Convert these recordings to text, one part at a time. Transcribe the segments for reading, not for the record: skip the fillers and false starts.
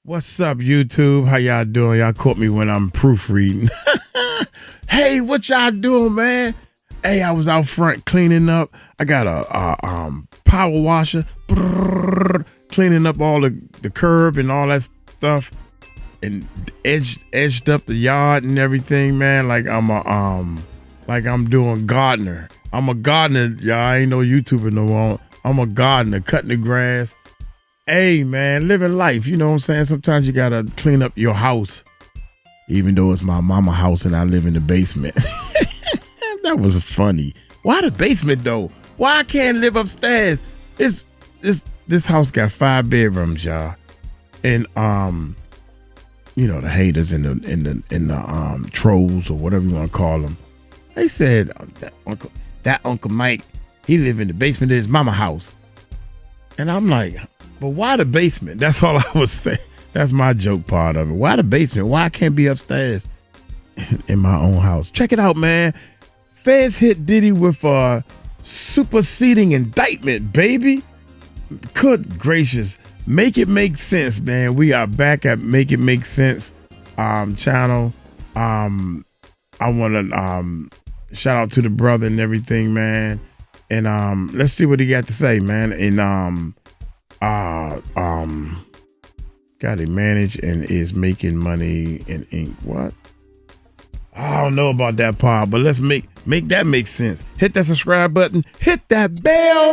What's up, YouTube? How y'all doing? Y'all caught me when I'm proofreading. Hey, what y'all doing, man? Hey, I was out front cleaning up. I got a power washer, cleaning up all the curb and all that stuff, and edged up the yard and everything, man. Like I'm doing gardener. I'm a gardener, y'all. I ain't no YouTuber no more. I'm a gardener, cutting the grass. Hey, man, living life. You know what I'm saying? Sometimes you gotta clean up your house, even though it's my mama house and I live in the basement. That was funny. Why the basement though? Why I can't live upstairs? This house got 5 bedrooms, y'all, and you know, the haters and the trolls or whatever you want to call them. They said that Uncle Mike, he live in the basement of his mama house, and I'm like, but why the basement? That's all I was saying. That's my joke part of it. Why the basement? Why I can't be upstairs in my own house? Check it out, man. Feds hit Diddy with a superseding indictment, baby. Good gracious. Make it make sense, man. We are back at Make It Make Sense channel. I want to shout out to the brother and everything, man. And let's see what he got to say, man. And got it managed and is making money in ink. What? I don't know about that part, but let's make that make sense. Hit that subscribe button. Hit that bell.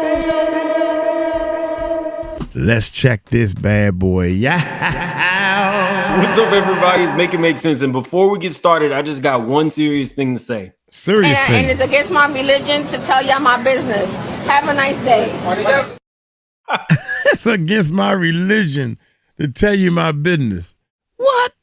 Let's check this bad boy. Yeah. What's up, everybody? It's Make It Make Sense. And before we get started, I just got one serious thing to say. Serious thing. And it's against my religion to tell y'all my business. Have a nice day. It's against my religion to tell you my business. What?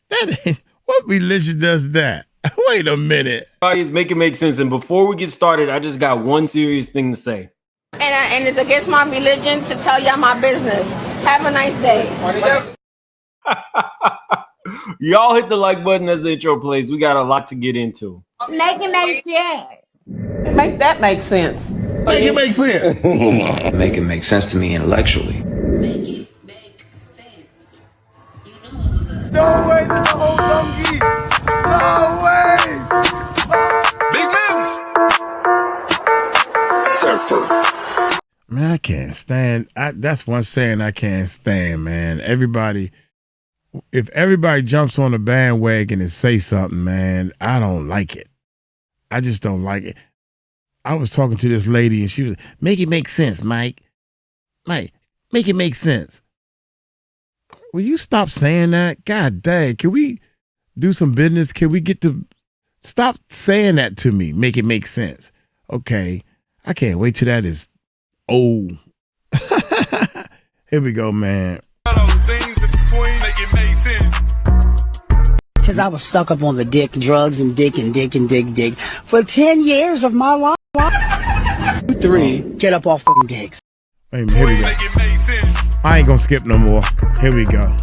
What religion does that? Wait a minute. Everybody, Make It Make Sense. And before we get started, I just got one serious thing to say. And it's against my religion to tell y'all my business. Have a nice day. Y'all hit the like button as the intro plays. We got a lot to get into. Make it make sense. Make that make sense. Make it make sense. Make it make sense to me intellectually. Make it make sense. You know what I'm saying? No way to the whole donkey. No way. Big moves. Surfer. Man, I can't stand. That's one saying I can't stand, man. If everybody jumps on the bandwagon and say something, man, I don't like it. I just don't like it. I was talking to this lady and she was, make it make sense, Mike. Mike, make it make sense. Will you stop saying that? God dang, can we do some business? Can we stop saying that to me? Make it make sense. Okay, I can't wait till that is old. Here we go, man. Because I was stuck up on the dick, drugs, and dick for 10 years of my life. 3, get up off them dicks. Wait a minute, here we go. I ain't gonna skip no more. Here we go.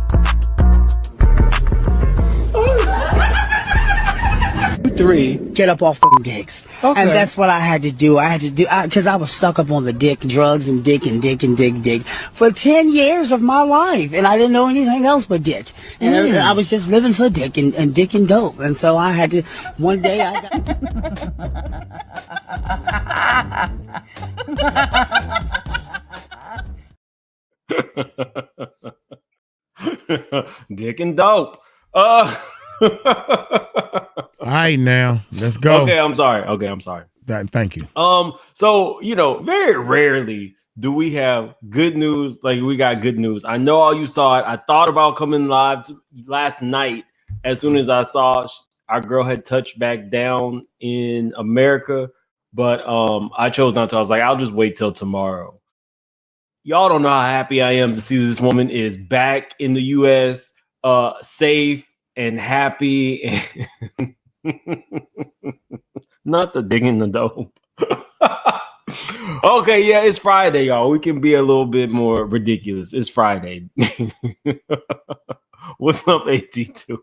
3, get up off them dicks. Okay. And that's what I had to do. Because I was stuck up on the dick, drugs, and dick for 10 years of my life. And I didn't know anything else but dick. And I was just living for dick and dick and dope. And so I had to, one day I got... Dick and dope. All right, now let's go. Okay, I'm sorry. Thank you. So very rarely do we have good news. Like, we got good news. I know all you saw it. I thought about coming live last night as soon as I saw our girl had touched back down in America, but I chose not to. I was like, I'll just wait till tomorrow. Y'all don't know how happy I am to see this woman is back in the U.S., safe and happy. Not the digging the dope. Okay, yeah, it's Friday, y'all. We can be a little bit more ridiculous. It's Friday. What's up, AT2?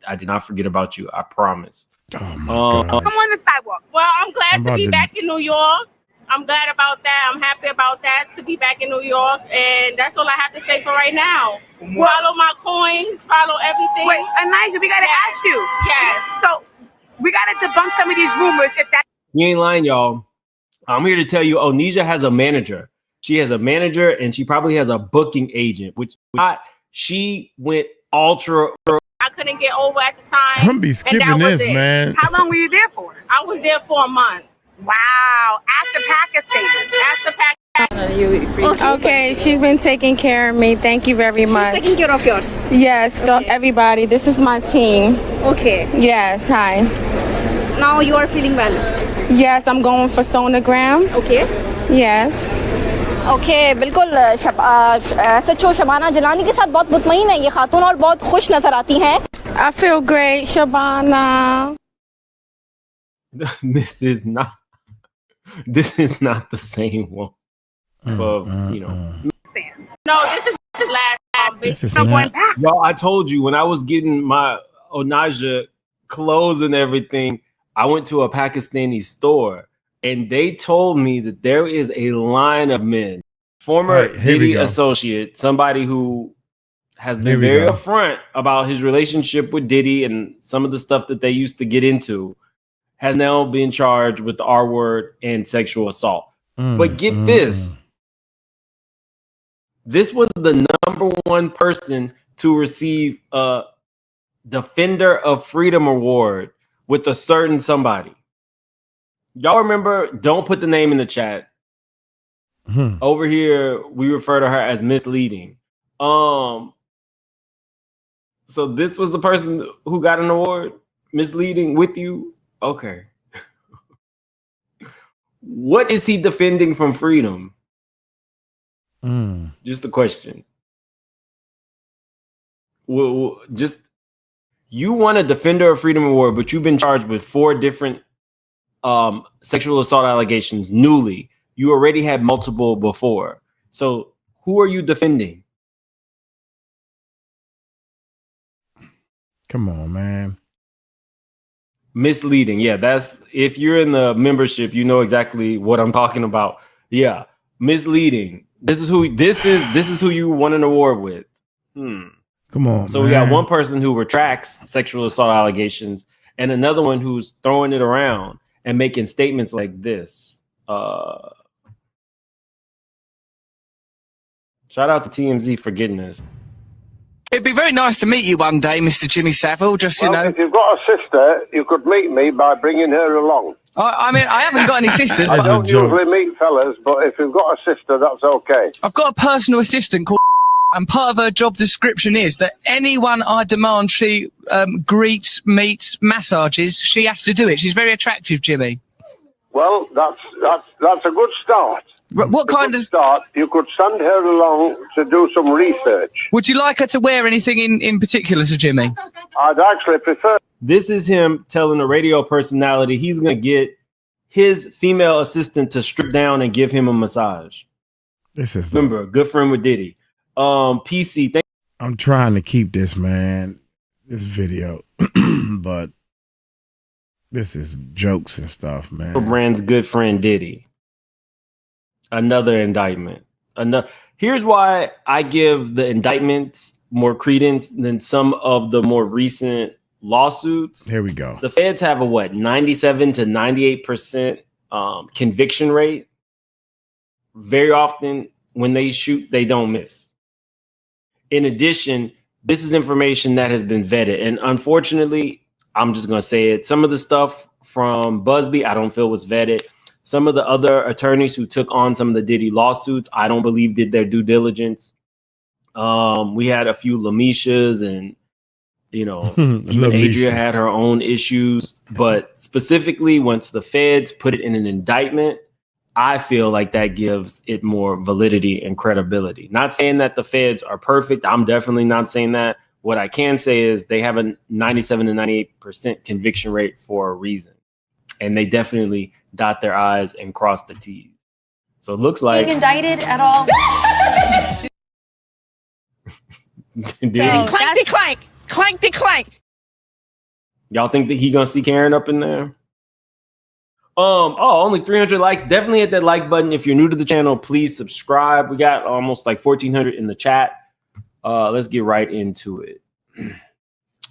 I did not forget about you. I promise. Oh my God. I'm on the sidewalk. Well, I'm glad to be back in New York. I'm glad about that. I'm happy about that to be back in New York, and that's all I have to say for right now. Follow my coins, follow everything. Wait, Elijah, we gotta ask you. Yes. So we gotta debunk some of these rumors. If that You ain't lying, y'all. I'm here to tell you, Onisha has a manager. She has a manager, and she probably has a booking agent, which she went ultra. I couldn't get over at the time. I'm be skipping this, man. How long were you there for? I was there for a month. Wow, after Pakistan. Okay, she's been taking care of me. Thank you very much. Taking care of yours. Yes, everybody. This is my team. Okay. Yes, hi. Now you are feeling well. Yes, I'm going for sonogram. Okay. Yes. Okay, बिल्कुल सच्चो शबाना जलानी के साथ बहुत मुतमईन है ये खातून और बहुत खुश नजर आती हैं. I feel great, Shabana. This is not the same one. But No, this is last time. This is not. Y'all, I told you when I was getting my Onaja clothes and everything, I went to a Pakistani store and they told me that there is a line of men, former Diddy associate, somebody who has been very upfront about his relationship with Diddy and some of the stuff that they used to get into, has now been charged with the R word and sexual assault. But get this. This was the number one person to receive a Defender of Freedom Award with a certain somebody. Y'all remember, don't put the name in the chat. Over here, we refer to her as misleading. So this was the person who got an award? Misleading with you? Okay. What is he defending from freedom? Just a question. Well, just you won a Defender of Freedom Award, but you've been charged with 4 different sexual assault allegations newly. You already had multiple before. So who are you defending? Come on, man. Misleading. Yeah, that's if you're in the membership, you know exactly what I'm talking about. Yeah, misleading. This is who you won an award with. Come on. So we got one person who retracts sexual assault allegations and another one who's throwing it around and making statements like this. Shout out to TMZ for getting this. It'd be very nice to meet you one day, Mr. Jimmy Savile. Just, you know. If you've got a sister, you could meet me by bringing her along. I mean, I haven't got any sisters. I don't usually meet fellas, but if you've got a sister, that's okay. I've got a personal assistant called and part of her job description is that anyone I demand she greets, meets, massages, she has to do it. She's very attractive, Jimmy. Well, that's a good start. What kind of start? You could send her along to do some research. Would you like her to wear anything in particular, Sir Jimmy? I'd actually prefer. This is him telling a radio personality he's going to get his female assistant to strip down and give him a massage. This is remember a good friend with Diddy. PC. I'm trying to keep this, man. This video, but this is jokes and stuff, man. Brand's good friend Diddy. Another indictment. Here's why I give the indictments more credence than some of the more recent lawsuits. Here we go. The feds have a 97 to 98% conviction rate. Very often when they shoot, they don't miss. In addition, this is information that has been vetted. And unfortunately, I'm just going to say it. Some of the stuff from Busby, I don't feel was vetted. Some of the other attorneys who took on some of the Diddy lawsuits, I don't believe did their due diligence. We had a few Lamishas and, even Adria had her own issues. But specifically, once the feds put it in an indictment, I feel like that gives it more validity and credibility. Not saying that the feds are perfect. I'm definitely not saying that. What I can say is they have a 97 to 98% conviction rate for a reason. And they definitely dot their I's and cross the T's. So it looks like being indicted at all. Clank, clank, clank, clank. Y'all think that he gonna see Karen up in there? Only 300 likes. Definitely hit that like button. If you're new to the channel, please subscribe. We got almost like 1,400 in the chat. Let's get right into it.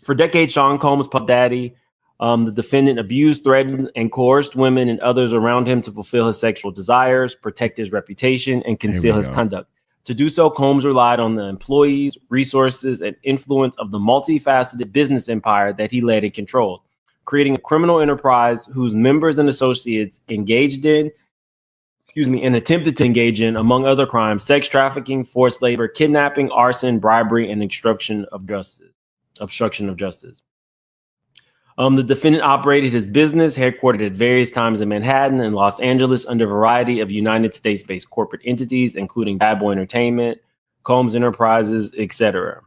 For decades, Sean Combs, Puff Daddy, the defendant abused, threatened, and coerced women and others around him to fulfill his sexual desires, protect his reputation, and conceal his conduct. To do so, Combs relied on the employees, resources, and influence of the multifaceted business empire that he led and controlled, creating a criminal enterprise whose members and associates engaged in, and attempted to engage in, among other crimes, sex trafficking, forced labor, kidnapping, arson, bribery, and obstruction of justice. The defendant operated his business, headquartered at various times in Manhattan and Los Angeles, under a variety of United States-based corporate entities, including Bad Boy Entertainment, Combs Enterprises, etc.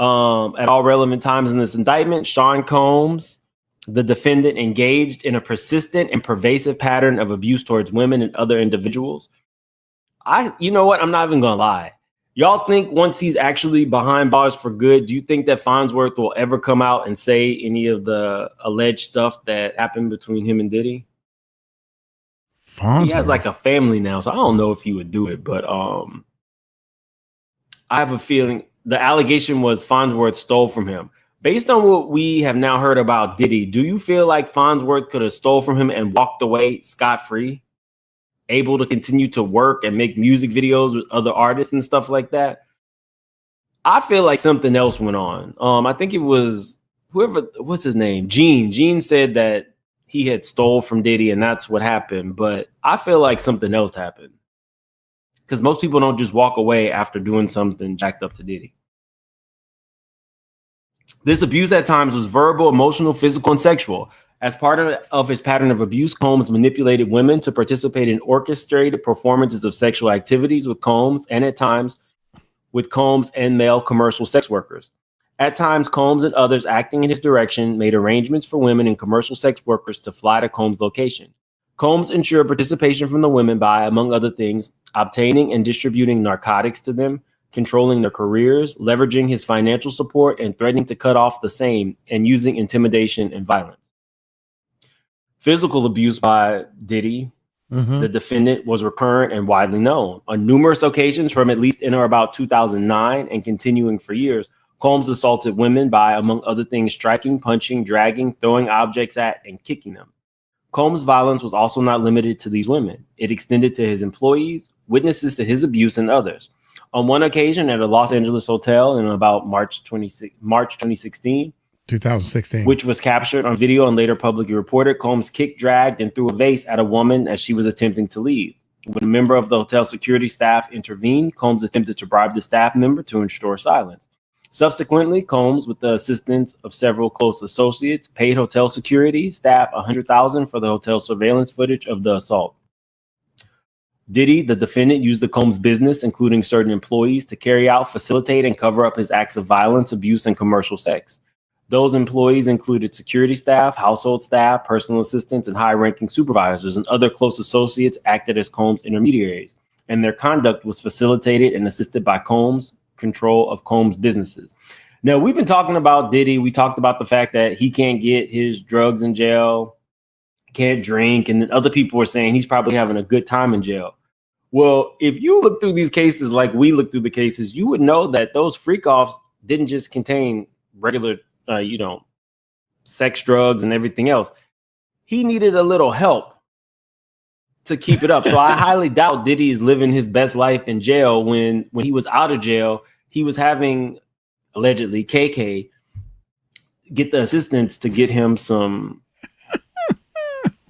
At all relevant times in this indictment, Sean Combs, the defendant, engaged in a persistent and pervasive pattern of abuse towards women and other individuals. You know what? I'm not even gonna lie. Y'all think once he's actually behind bars for good, do you think that Farnsworth will ever come out and say any of the alleged stuff that happened between him and Diddy? Farnsworth. He has like a family now, so I don't know if he would do it, but I have a feeling the allegation was Farnsworth stole from him. Based on what we have now heard about Diddy, do you feel like Farnsworth could have stole from him and walked away scot-free, able to continue to work and make music videos with other artists and stuff like that? I feel like something else went on. I think it was what's his name? Gene said that he had stole from Diddy and that's what happened. But I feel like something else happened, because most people don't just walk away after doing something jacked up to Diddy. This abuse at times was verbal, emotional, physical, and sexual. As part of his pattern of abuse, Combs manipulated women to participate in orchestrated performances of sexual activities with Combs, and at times with Combs and male commercial sex workers. At times, Combs and others acting in his direction made arrangements for women and commercial sex workers to fly to Combs' location. Combs ensured participation from the women by, among other things, obtaining and distributing narcotics to them, controlling their careers, leveraging his financial support, and threatening to cut off the same, and using intimidation and violence. Physical abuse by Diddy, the defendant, was recurrent and widely known. On numerous occasions from at least in or about 2009 and continuing for years, Combs assaulted women by, among other things, striking, punching, dragging, throwing objects at, and kicking them. Combs' violence was also not limited to these women. It extended to his employees, witnesses to his abuse, and others. On one occasion at a Los Angeles hotel in about March 2016, which was captured on video and later publicly reported, Combs kicked, dragged, and threw a vase at a woman as she was attempting to leave. When a member of the hotel security staff intervened, Combs attempted to bribe the staff member to ensure silence. Subsequently, Combs, with the assistance of several close associates, paid hotel security staff $100,000 for the hotel surveillance footage of the assault. Diddy, the defendant, used the Combs business, including certain employees, to carry out, facilitate, and cover up his acts of violence, abuse, and commercial sex. Those employees included security staff, household staff, personal assistants, and high-ranking supervisors, and other close associates acted as Combs intermediaries, and their conduct was facilitated and assisted by Combs' control of Combs' businesses. Now, we've been talking about Diddy. We talked about the fact that he can't get his drugs in jail, can't drink, and then other people were saying he's probably having a good time in jail. Well, if you look through these cases like we look through the cases, you would know that those freak-offs didn't just contain regular, sex, drugs, and everything else. He needed a little help to keep it up. So I highly doubt Diddy is living his best life in jail. When he was out of jail, he was having, allegedly, KK get the assistants to get him some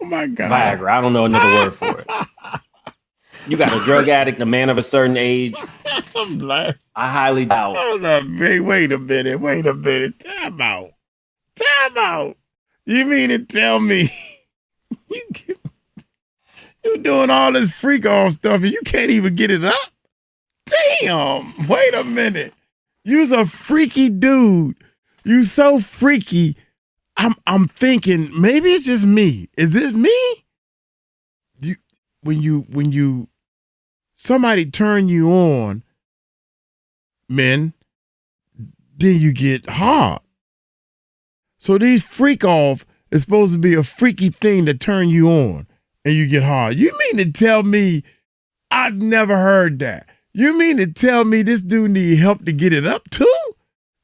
oh my God. Viagra. I don't know another word for it. You got a drug addict, a man of a certain age. I'm like, I highly doubt. Hold up, man. Wait a minute. Time out. You mean to tell me you doing all this freak off stuff and you can't even get it up? Damn. Wait a minute. You's a freaky dude. You so freaky. I'm thinking maybe it's just me. Is it me? When you somebody turn you on, men, then you get hard. So these freak off, is supposed to be a freaky thing to turn you on and you get hard. You mean to tell me I've never heard that? You mean to tell me this dude need help to get it up too?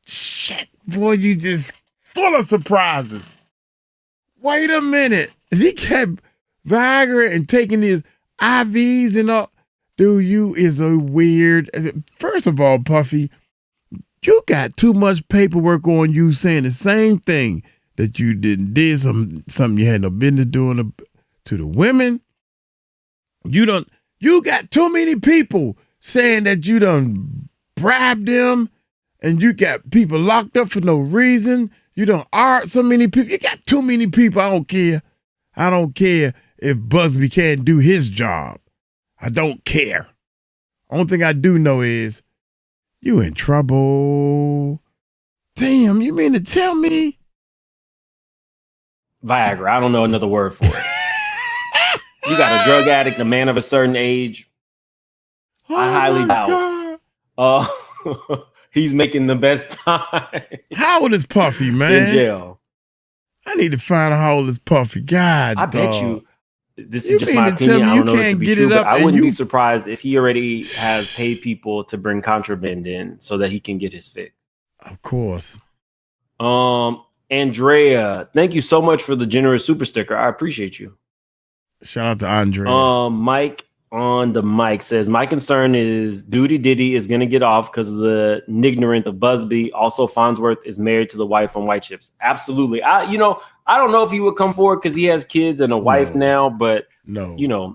Shit, boy, you just full of surprises. Wait a minute. He kept Viagra and taking his IVs and all. Dude, you is a weird. First of all, Puffy, you got too much paperwork on you saying the same thing that you did something you had no business doing to the women. You got too many people saying that you done bribed them and you got people locked up for no reason. You done art so many people. You got too many people. I don't care. I don't care if Busby can't do his job. I don't care. Only thing I do know is you in trouble. Damn, you mean to tell me? Viagra. I don't know another word for it. You got a drug addict, a man of a certain age. Oh, I highly doubt. He's making the best time. How old is Puffy, man? In jail. I need to find out how old is Puffy. God, I dog. bet you. This is just my opinion. I don't know it to be true, but I wouldn't be surprised if he already has paid people to bring contraband in so that he can get his fix. Of course. Andrea, thank you so much for the generous super sticker. I appreciate you. Shout out to Andrea. Mike on the mic says, my concern is Diddy is going to get off because of the ignorant of Busby. Also, Farnsworth is married to the wife on White Chips. Absolutely. I don't know if he would come forward because he has kids and a wife now, but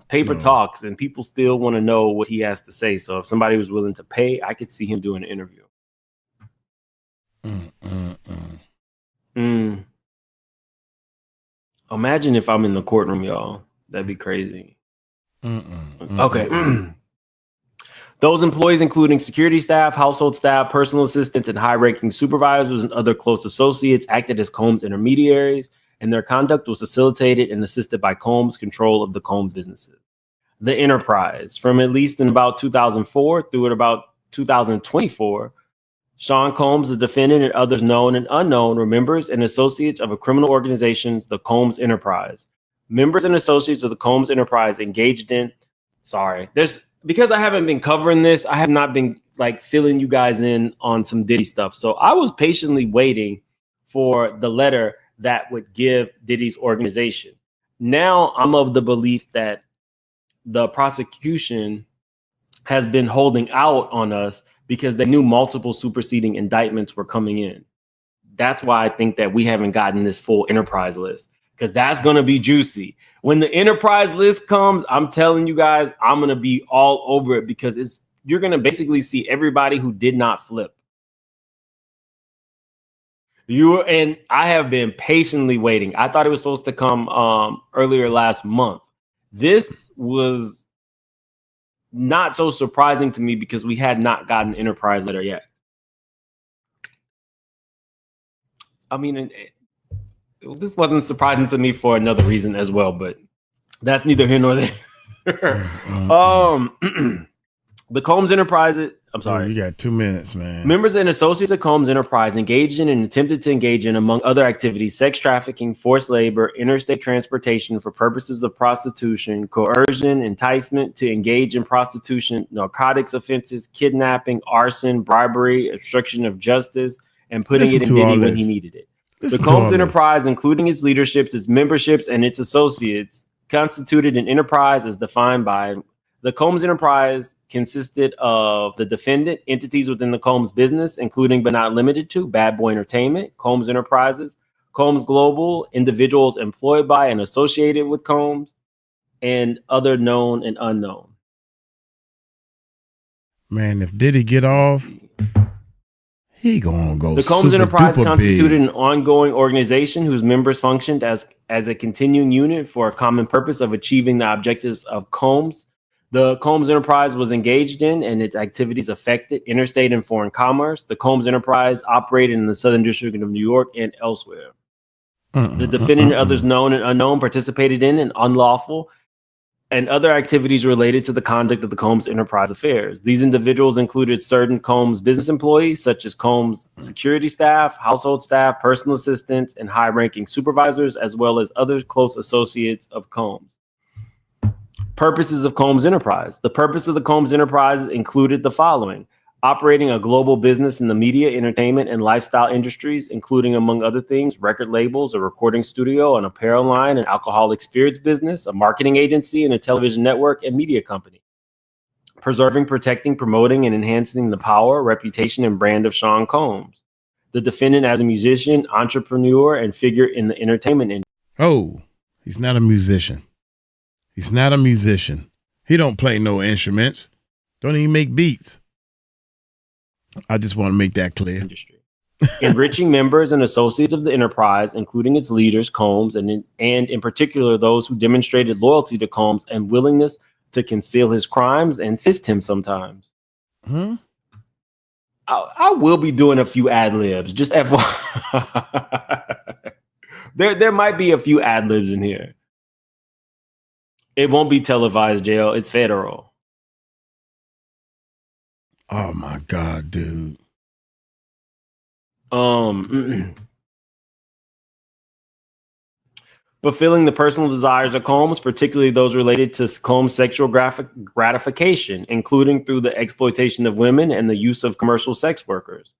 paper talks and people still want to know what he has to say. So if somebody was willing to pay, I could see him doing an interview. Imagine if I'm in the courtroom, y'all. That'd be crazy. Okay. Those employees, including security staff, household staff, personal assistants, and high-ranking supervisors and other close associates, acted as Combs intermediaries, and their conduct was facilitated and assisted by Combs' control of the Combs businesses. The enterprise, from at least in about 2004 through at about 2024, Sean Combs, the defendant, and others known and unknown were members and associates of a criminal organization, the Combs Enterprise. Members and associates of the Combs Enterprise engaged in, because I haven't been covering this, I have not been filling you guys in on some Diddy stuff. So I was patiently waiting for the letter that would give Diddy's organization. Now I'm of the belief that the prosecution has been holding out on us because they knew multiple superseding indictments were coming in. That's why I think that we haven't gotten this full enterprise list, because that's going to be juicy. When the enterprise list comes, I'm telling you guys, I'm going to be all over it, because you're going to basically see everybody who did not flip. And I have been patiently waiting. I thought it was supposed to come earlier last month. This was not so surprising to me because we had not gotten enterprise letter yet. I mean, this wasn't surprising to me for another reason as well, but that's neither here nor there. The Combs Enterprise, I'm sorry. You got 2 minutes, man. Members and associates of Combs Enterprise engaged in and attempted to engage in, among other activities, sex trafficking, forced labor, interstate transportation for purposes of prostitution, coercion, enticement to engage in prostitution, narcotics offenses, kidnapping, arson, bribery, obstruction of justice, and putting it in Diddy when he needed it. The Combs Enterprise, including its leaderships, its memberships, and its associates, constituted an enterprise as defined by the Combs Enterprise. Consisted of the defendant, entities within the Combs business, including but not limited to Bad Boy Entertainment, Combs Enterprises, Combs Global, individuals employed by and associated with Combs, and other known and unknown. Man, if Diddy get off, he gonna go. The Combs Enterprise constituted big. an ongoing organization whose members functioned as a continuing unit for a common purpose of achieving the objectives of Combs. The Combs Enterprise was engaged in and its activities affected interstate and foreign commerce. The Combs Enterprise operated in the Southern District of New York and elsewhere. The defendant and others known and unknown participated in an unlawful and other activities related to the conduct of the Combs enterprise affairs. These individuals included certain Combs business employees, such as Combs security staff, household staff, personal assistants, and high-ranking supervisors, as well as other close associates of Combs. Purposes of Combs Enterprise. The purpose of the Combs Enterprise included the following: operating a global business in the media, entertainment, and lifestyle industries, including, among other things, record labels, a recording studio, an apparel line, an alcoholic spirits business, a marketing agency, and a television network and media company. Preserving, protecting, promoting, and enhancing the power, reputation, and brand of Sean Combs, the defendant as a musician, entrepreneur, and figure in the entertainment industry. Oh, he's not a musician. He's not a musician. He don't play no instruments. Don't even make beats. I just want to make that clear. Industry. Enriching members and associates of the enterprise, including its leaders, Combs, and in particular those who demonstrated loyalty to Combs and willingness to conceal his crimes and fist him sometimes. Huh? I will be doing a few ad-libs, just FYI. there might be a few ad-libs in here. It won't be televised, jail. It's federal. Oh my God, dude. Fulfilling the personal desires of Combs, particularly those related to Combs' sexual gratification, including through the exploitation of women and the use of commercial sex workers.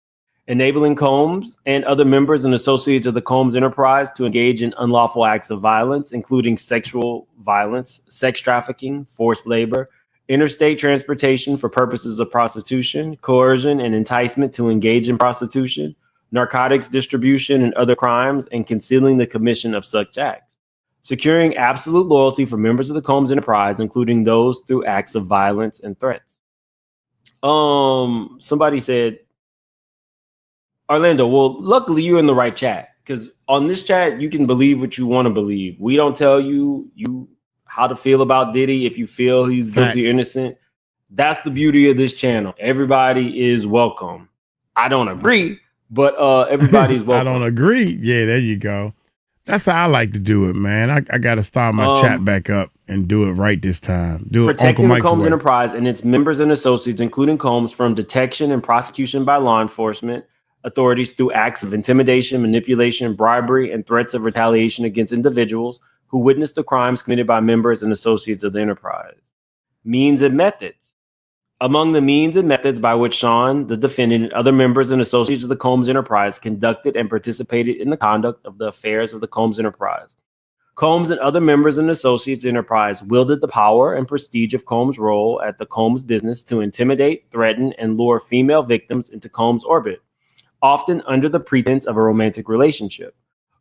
Enabling Combs and other members and associates of the Combs enterprise to engage in unlawful acts of violence, including sexual violence, sex trafficking, forced labor, interstate transportation for purposes of prostitution, coercion and enticement to engage in prostitution, narcotics distribution and other crimes, and concealing the commission of such acts. Securing absolute loyalty for members of the Combs enterprise, including those through acts of violence and threats. Somebody said, Orlando, well, luckily you're in the right chat, because on this chat, you can believe what you want to believe. We don't tell you how to feel about Diddy if you feel he's guilty or innocent. That's the beauty of this channel. Everybody is welcome. I don't agree, but everybody's welcome. I don't agree. Yeah, there you go. That's how I like to do it, man. I got to start my chat back up and do it right this time. Do it protecting Uncle the Mike's Combs way. enterprise and its members and associates, including Combs, from detection and prosecution by law enforcement authorities through acts of intimidation, manipulation, bribery, and threats of retaliation against individuals who witnessed the crimes committed by members and associates of the enterprise. Means and methods. Among the means and methods by which Sean, the defendant, and other members and associates of the Combs enterprise conducted and participated in the conduct of the affairs of the Combs enterprise. Combs and other members and associates of the enterprise wielded the power and prestige of Combs' role at the Combs business to intimidate, threaten, and lure female victims into Combs' orbit, often under the pretense of a romantic relationship.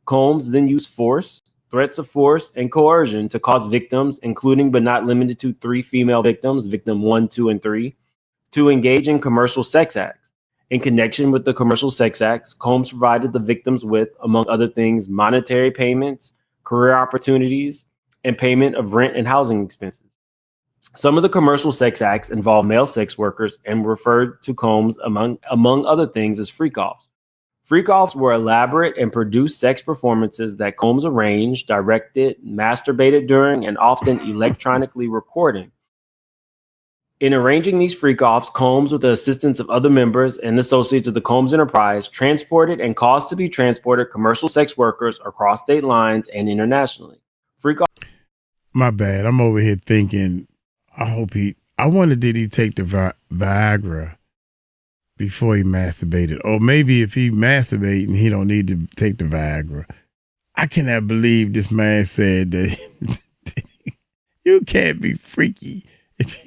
Combs then used force, threats of force, and coercion to cause victims, including but not limited to 3 female victims, victim 1, 2, and 3, to engage in commercial sex acts. In connection with the commercial sex acts, Combs provided the victims with, among other things, monetary payments, career opportunities, and payment of rent and housing expenses. Some of the commercial sex acts involve male sex workers and referred to Combs, among other things, as freakoffs. Freakoffs were elaborate and produced sex performances that Combs arranged, directed, masturbated during, and often electronically recording. In arranging these freakoffs, Combs, with the assistance of other members and associates of the Combs enterprise, transported and caused to be transported commercial sex workers across state lines and internationally. Freakoff. My bad. I'm over here thinking, I wonder did he take the Viagra before he masturbated? Or maybe if he masturbating, he don't need to take the Viagra. I cannot believe this man said that you can't be freaky. If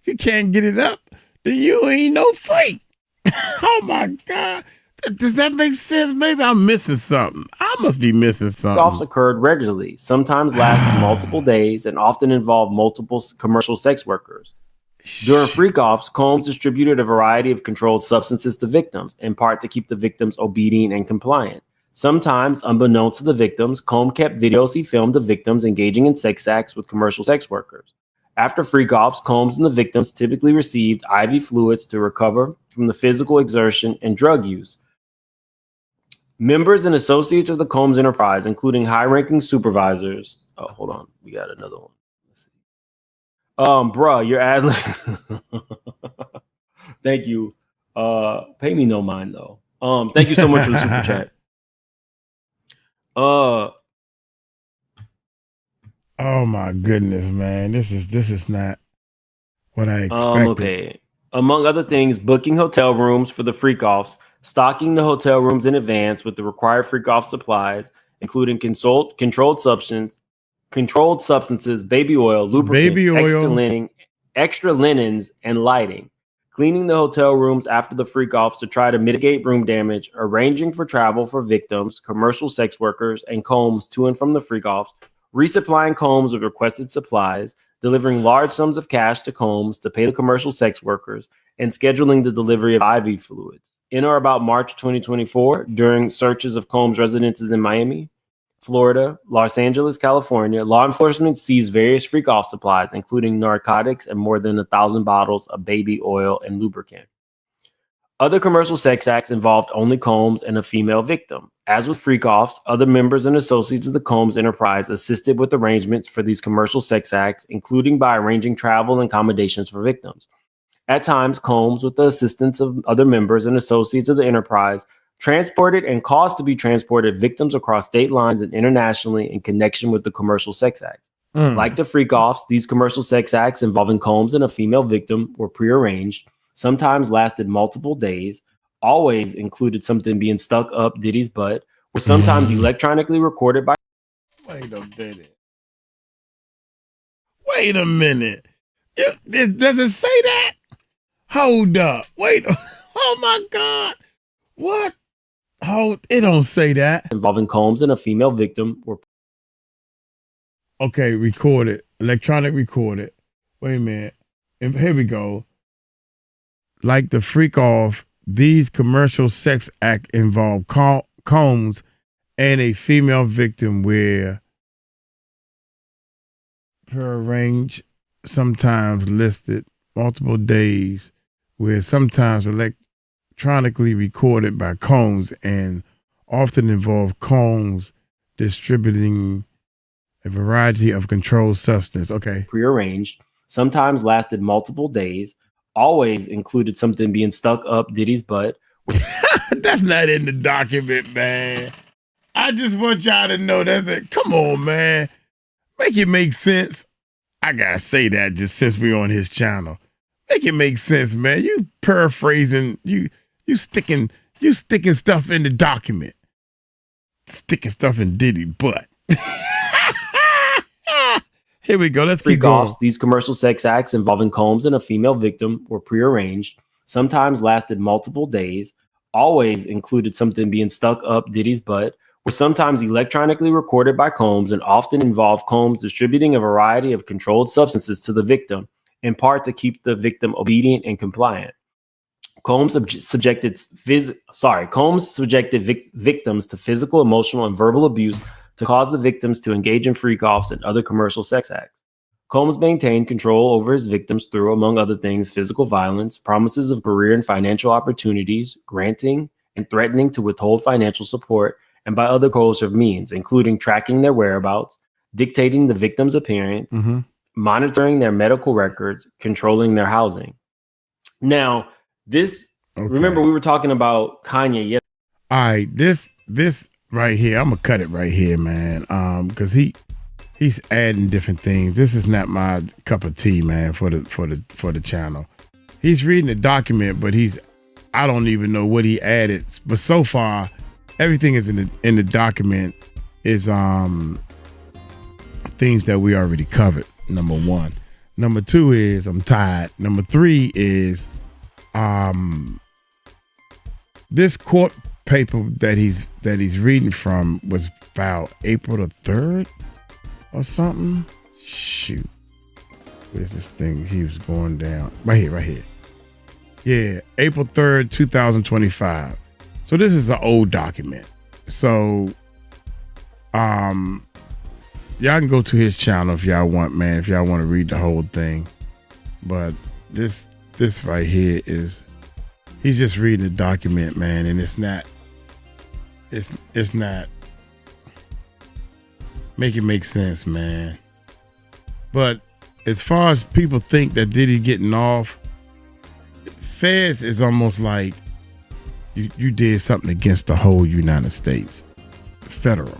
you can't get it up, then you ain't no freak. Oh my God. Does that make sense? Maybe I'm missing something. I must be missing something. Freakoffs occurred regularly, sometimes lasted multiple days, and often involved multiple commercial sex workers. During freakoffs, Combs distributed a variety of controlled substances to victims, in part to keep the victims obedient and compliant. Sometimes, unbeknownst to the victims, Combs kept videos he filmed of victims engaging in sex acts with commercial sex workers. After freakoffs, Combs and the victims typically received IV fluids to recover from the physical exertion and drug use. Members and associates of the Combs enterprise, including high-ranking supervisors. Oh, hold on. We got another one. Let's see. Bruh, your ad. Thank you. Pay me no mind though. Thank you so much for the super chat. Oh my goodness, man. This is not what I expected. Okay. Among other things, booking hotel rooms for the freak-offs, stocking the hotel rooms in advance with the required freak-off supplies, including controlled substances, baby oil, lubricant, extra linens, and lighting. Cleaning the hotel rooms after the freak-offs to try to mitigate room damage, arranging for travel for victims, commercial sex workers, and combs to and from the freak-offs, resupplying combs with requested supplies, delivering large sums of cash to combs to pay the commercial sex workers, and scheduling the delivery of IV fluids. In or about March 2024, during searches of Combs' residences in Miami, Florida, Los Angeles, California, law enforcement seized various freak-off supplies, including narcotics and more than 1,000 bottles of baby oil and lubricant. Other commercial sex acts involved only Combs and a female victim. As with freak-offs, other members and associates of the Combs enterprise assisted with arrangements for these commercial sex acts, including by arranging travel and accommodations for victims. At times, Combs, with the assistance of other members and associates of the enterprise, transported and caused to be transported victims across state lines and internationally in connection with the commercial sex acts. Like the freak-offs, these commercial sex acts involving Combs and a female victim were prearranged, sometimes lasted multiple days, always included something being stuck up Diddy's butt, were sometimes electronically recorded by... Wait a minute. Does it say that? Hold up. Wait. Oh my God. What? It don't say that. Involving Combs and a female victim were... Okay, recorded. Electronic recorded. Wait a minute. Here we go. Like the freak-off, these commercial sex acts involve Combs and a female victim where per range sometimes listed multiple days, where sometimes electronically recorded by Combs and often involve Combs distributing a variety of controlled substance. Okay. Prearranged, sometimes lasted multiple days, always included something being stuck up Diddy's butt. That's not in the document, man. I just want y'all to know that. Come on, man. Make it make sense. I gotta say that just since we're on his channel. Make it make sense, man. You paraphrasing, you sticking stuff in the document. Sticking stuff in Diddy butt. Here we go. Let's keep going. These commercial sex acts involving Combs and a female victim were prearranged, sometimes lasted multiple days, always included something being stuck up Diddy's butt, were sometimes electronically recorded by Combs, and often involved Combs distributing a variety of controlled substances to the victim, in part to keep the victim obedient and compliant. Combs subjected victims to physical, emotional, and verbal abuse to cause the victims to engage in freak-offs and other commercial sex acts. Combs maintained control over his victims through, among other things, physical violence, promises of career and financial opportunities, granting and threatening to withhold financial support, and by other coercive means, including tracking their whereabouts, dictating the victim's appearance, monitoring their medical records, controlling their housing. Now, remember we were talking about Kanye yesterday. All right, this right here, I'm gonna cut it right here, man. Because he's adding different things. This is not my cup of tea, man, for the channel. He's reading the document, but I don't even know what he added. But so far, everything is in the document is things that we already covered. Number one. Number two is I'm tired. Number three is this court paper that he's reading from was filed April the 3rd or something. Shoot. Where's this thing? He was going down. Right here. Yeah, April 3rd, 2025. So this is an old document. So y'all can go to his channel if y'all want, man, if y'all want to read the whole thing. But this right here is, he's just reading the document, man, and it's not make it make sense, man. But as far as people think that Diddy getting off, Feds is almost like you did something against the whole United States, federal.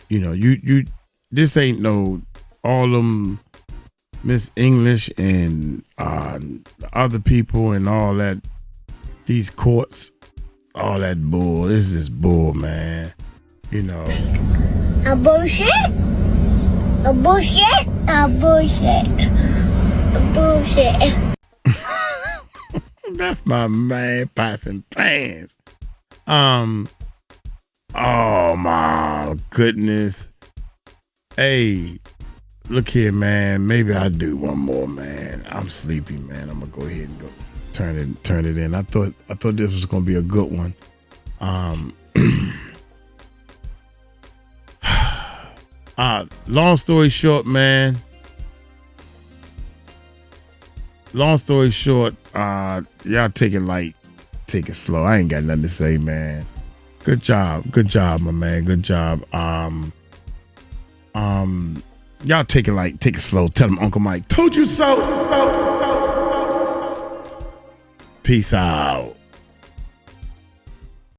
You know, you this ain't no all them Miss English and other people and all that. These courts, all that bull. This is bull, man. You know. A bullshit. A bullshit. A bullshit. A bullshit. That's my man, passing pants. Oh my goodness. Hey, look here, man. Maybe I'll do one more, man. I'm sleepy, man. I'm gonna go ahead and go turn it in. I thought this was gonna be a good one. Long story short, man. Long story short, y'all take it light, take it slow. I ain't got nothing to say, man. Good job, my man. Good job. Y'all take it light, take it slow. Tell them Uncle Mike told you so. Peace out.